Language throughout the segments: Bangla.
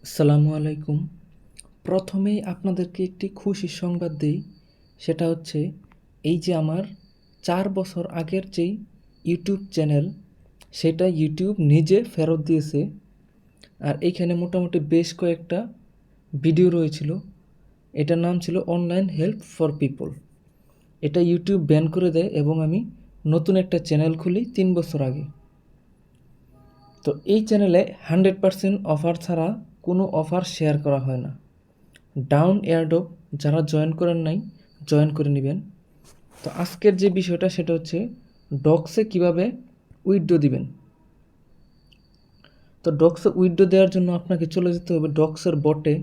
আসসালামু আলাইকুম। প্রথমেই আপনাদেরকে একটি খুশির সংবাদ দেই। সেটা হচ্ছে এই যে আমার ৪ বছর আগের যেই ইউটিউব চ্যানেল, সেটা ইউটিউব নিজে ফেরত দিয়েছে। আর এইখানে মোটামুটি বেশ কয়েকটা ভিডিও রয়েছিল। এটার নাম ছিল অনলাইন হেল্প ফর পিপল। এটা ইউটিউব ব্যান করে দেয় এবং আমি নতুন একটা চ্যানেল খুলি ৩ বছর আগে। তো এই চ্যানেলে 100% অফার ছাড়া কোনো অফার শেয়ার করা হয় না। ডাউন এয়ারড্রপ যারা জয়েন করেন নাই, জয়েন করে নেবেন। তো আজকের যে বিষয়টা সেটা হচ্ছে ডক্সে কিভাবে উইথড্র দিবেন। তো ডক্সে উইথড্র দেওয়ার জন্য আপনাকে চলে যেতে হবে ডক্সের বটে।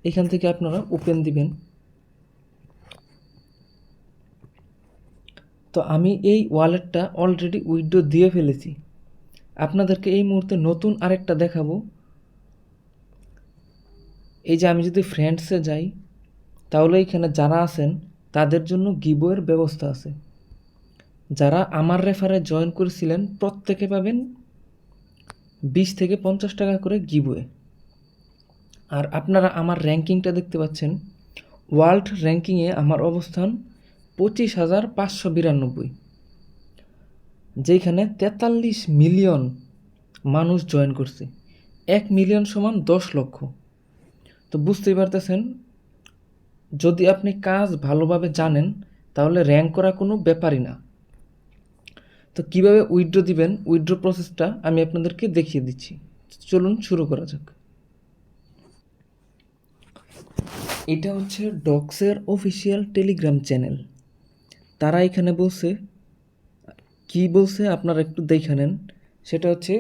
এখান থেকে আপনারা ওপেন দিবেন। তো আমি এই ওয়ালেটটা অলরেডি উইথড্র দিয়ে ফেলেছি। আপনাদেরকে এই মুহূর্তে নতুন আরেকটা দেখাবো। এই যে আমি যদি ফ্রেন্ডসে যাই, তাহলে এখানে যারা আছেন তাদের জন্য গিভওয়ের ব্যবস্থা আছে। যারা আমার রেফারে জয়েন করেছিলেন প্রত্যেকে পাবেন 20 থেকে 50 টাকা করে গিভওয়ে। আর আপনারা আমার র্যাঙ্কিংটা দেখতে পাচ্ছেন। ওয়ার্ল্ড র্যাঙ্কিংয়ে আমার অবস্থান 25,592, যেখানে 43 মিলিয়ন মানুষ জয়েন করছে। 1 মিলিয়ন সমান 10 লক্ষ। তো বুঝতেই পারতেছেন, যদি আপনি কাজ ভালোভাবে জানেন তাহলে র্যাঙ্ক করা কোনো ব্যাপারই না। তো কীভাবে উইথড্র দিবেন, উইথড্র প্রসেসটা আমি আপনাদেরকে দেখিয়ে দিচ্ছি। চলুন শুরু করা যাক। এটা হচ্ছে ডক্সের অফিসিয়াল টেলিগ্রাম চ্যানেল। তারা এখানে বলছে, কি বলছে আপনারা একটু দেখে নেন। সেটা হচ্ছে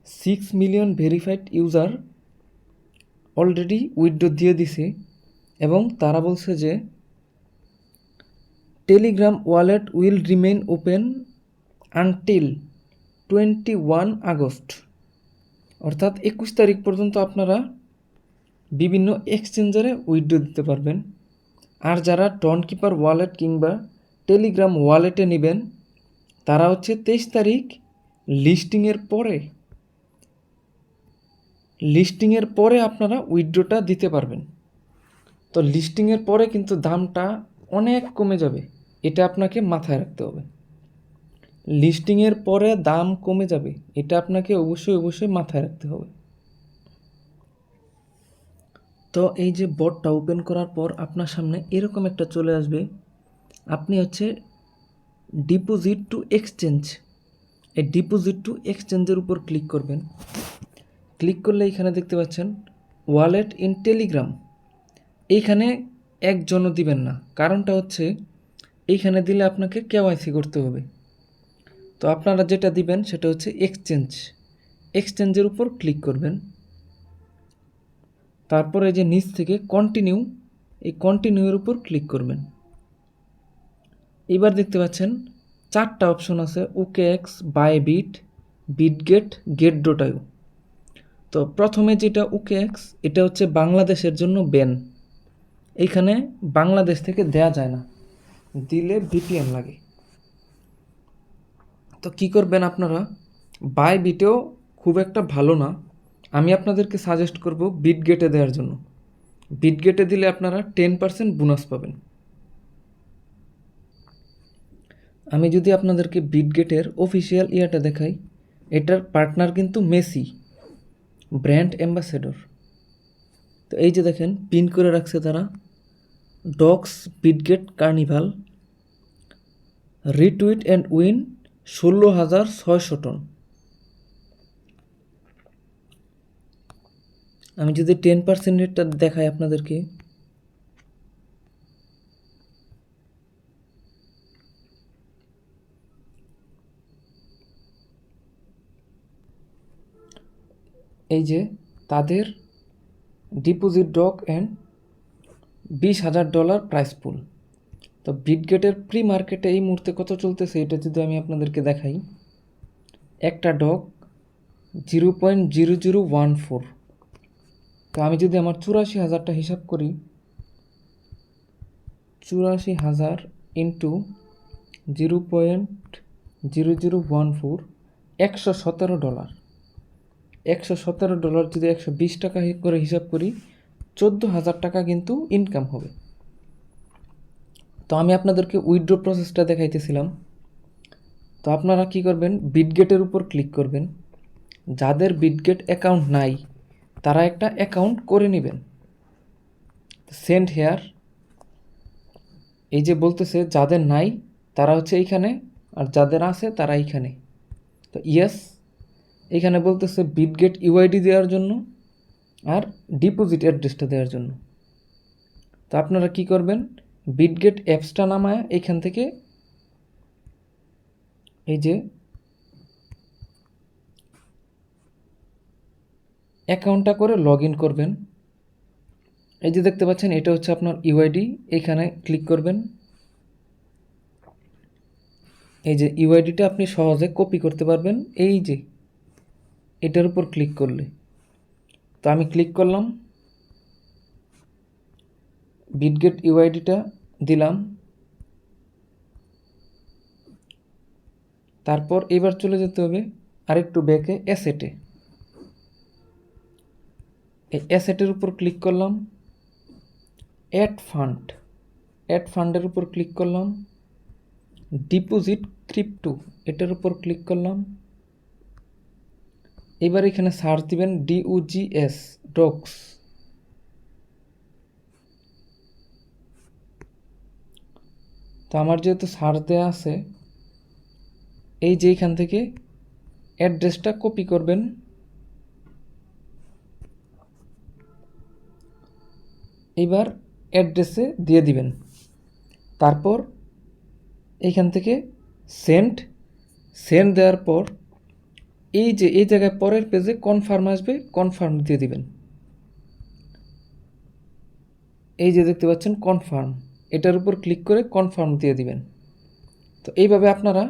6 million verified user already withdraw দিয়ে দিছে। এবং তারা বলছে যে Telegram wallet will remain open until 21 August, অর্থাৎ 21 তারিখ পর্যন্ত আপনারা বিভিন্ন এক্সচেঞ্জারে উইথড্র দিতে পারবেন। আর যারা টনকিপার ওয়ালেট কিংবা টেলিগ্রাম ওয়ালেটে নেবেন, তারা হচ্ছে 23 তারিখ লিস্টিংয়ের পরে আপনারা উইথড্রটা দিতে পারবেন। তো লিস্টিংয়ের পরে কিন্তু দামটা অনেক কমে যাবে, এটা আপনাকে মাথায় রাখতে হবে। লিস্টিংয়ের পরে দাম কমে যাবে, এটা আপনাকে অবশ্যই মাথায় রাখতে হবে। তো এই যে বটটা ওপেন করার পর আপনার সামনে এরকম একটা চলে আসবে। আপনি হচ্ছে ডিপোজিট টু এক্সচেঞ্জ, এই ডিপোজিট টু এক্সচেঞ্জের উপর ক্লিক করবেন। ক্লিক করলে এখানে দেখতে পাচ্ছেন ওয়ালেট ইন টেলিগ্রাম। এইখানে একজনও দিবেন না, কারণটা হচ্ছে এইখানে দিলে আপনাকে কেওয়াইসি করতে হবে। তো আপনারা যেটা দিবেন সেটা হচ্ছে এক্সচেঞ্জের উপর ক্লিক করবেন। তারপরে যে নিচ থেকে কন্টিনিউ, এই কন্টিনিউয়ের উপর ক্লিক করবেন। এবার দেখতে পাচ্ছেন 4টা অপশন আছে, OKX, বাইবিট, বিটগেট, গেট.io। তো প্রথমে যেটা OKX, এটা হচ্ছে বাংলাদেশের জন্য ব্যান। এইখানে বাংলাদেশ থেকে দেয়া যায় না, দিলে VPN লাগে। তো কী করবেন আপনারা, বাইবিটেও খুব একটা ভালো না, আমি আপনাদেরকে সাজেস্ট করব বিটগেটে দেওয়ার জন্য। বিটগেটে দিলে আপনারা 10% বোনাস পাবেন। আমি যদি আপনাদেরকে বিটগেটের অফিসিয়াল ইয়াটা দেখাই, এটার পার্টনার কিন্তু মেসি, ব্র্যান্ড অ্যাম্বাসেডর। তো এই যে দেখেন পিন করে রাখছে তারা, docs Bitget carnival, retweet and win 16,600 TON. আমি যদি 10% রেটটা দেখাই আপনাদেরকে, এই যে তাদের deposit dock and $20,000 price pool. তো বিটগেটের প্রি মার্কেটে এই মুহূর্তে কত চলতেছে এটা যদি আমি আপনাদেরকে দেখাই, একটা ডক 0.0014। তো আমি যদি আমার 84,000টা হিসাব করি, 84,000 ইন্টু 0.0014, $117। $117 যদি 120 টাকা করে হিসাব করি, 14,000 টাকা কিন্তু ইনকাম হবে। তো আমি আপনাদেরকে উইথড্র প্রসেসটা দেখাইতেছিলাম। তো আপনারা কি করবেন, বিটগেটের উপর ক্লিক করবেন। যাদের বিটগেট অ্যাকাউন্ট নাই তারা একটা অ্যাকাউন্ট করে নেবেন। সেন্ড হেয়ার, এই যে বলতেছে যাদের নাই তারা হচ্ছে এইখানে, আর যাদের আছে তারা এইখানে। তো ইয়েস, এখানে বলতেছে বিটগেট ইউআইডি দেওয়ার জন্য আর ডিপোজিট অ্যাড্রেসটা দেওয়ার জন্য। তো আপনারা কি করবেন, বিটগেট অ্যাপসটা নামায় এইখান থেকে এই যে অ্যাকাউন্টটা করে লগ ইন করবেন। এই যে দেখতে পাচ্ছেন এটা হচ্ছে আপনার ইউআইডি, এখানে ক্লিক করবেন। এই যে ইউআইডিটা আপনি সহজে কপি করতে পারবেন, এই যে এটার উপর ক্লিক করলে। তো আমি ক্লিক করলাম, বিটগেট ইউআইডিটা দিলাম। তারপর এবার চলে যেতে হবে আরেকটু ব্যাকে অ্যাসেটে। এই অ্যাসেটের উপর ক্লিক করলাম, অ্যাড ফান্ডের উপর ক্লিক করলাম, ডিপোজিট ক্রিপ্টো এটার উপর ক্লিক করলাম। এবার এখানে সার্চ দিবেন DOGS ডক্স। তো আমার যেহেতু সার্চ দেওয়া আছে, এই যে এখান থেকে অ্যাড্রেসটা কপি করবেন। এবার অ্যাড্রেসে দিয়ে দিবেন। তারপর এইখান থেকে সেন্ড দেওয়ার পর এই যে এই জায়গায় পরের পেজে কনফার্ম আসবে, কনফার্ম দিয়ে দিবেন। এই যে দেখতে পাচ্ছেন কনফার্ম, এটার উপর ক্লিক করে কনফার্ম দিয়ে দিবেন। তো এইভাবে আপনারা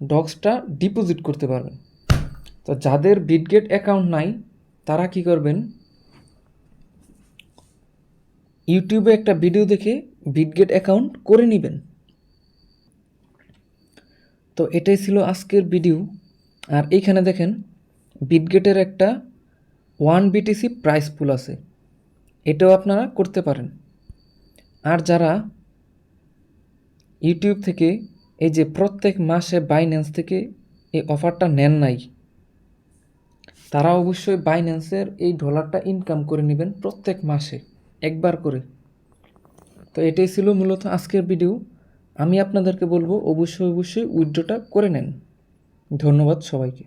ডক্সটা ডিপোজিট করতে পারবেন। তো যাদের বিটগেট অ্যাকাউন্ট নাই তারা কি করবেন, ইউটিউবে একটা ভিডিও দেখে বিটগেট অ্যাকাউন্ট করে নেবেন। তো এটাই ছিল আজকের ভিডিও। আর এইখানে দেখেন বিটগেটের একটা 1 BTC প্রাইস পুল আছে, এটাও আপনারা করতে পারেন। আর যারা ইউটিউব থেকে এই যে প্রত্যেক মাসে বাইন্যান্স থেকে এই অফারটা নেন নাই, তারা অবশ্যই বাইন্যান্সের এই ডলারটা ইনকাম করে নেবেন প্রত্যেক মাসে একবার করে। তো এটাই ছিল মূলত আজকের ভিডিও। আমি আপনাদেরকে বলবো অবশ্যই উইথড্রটা করে নেন। ধন্যবাদ সবাইকে।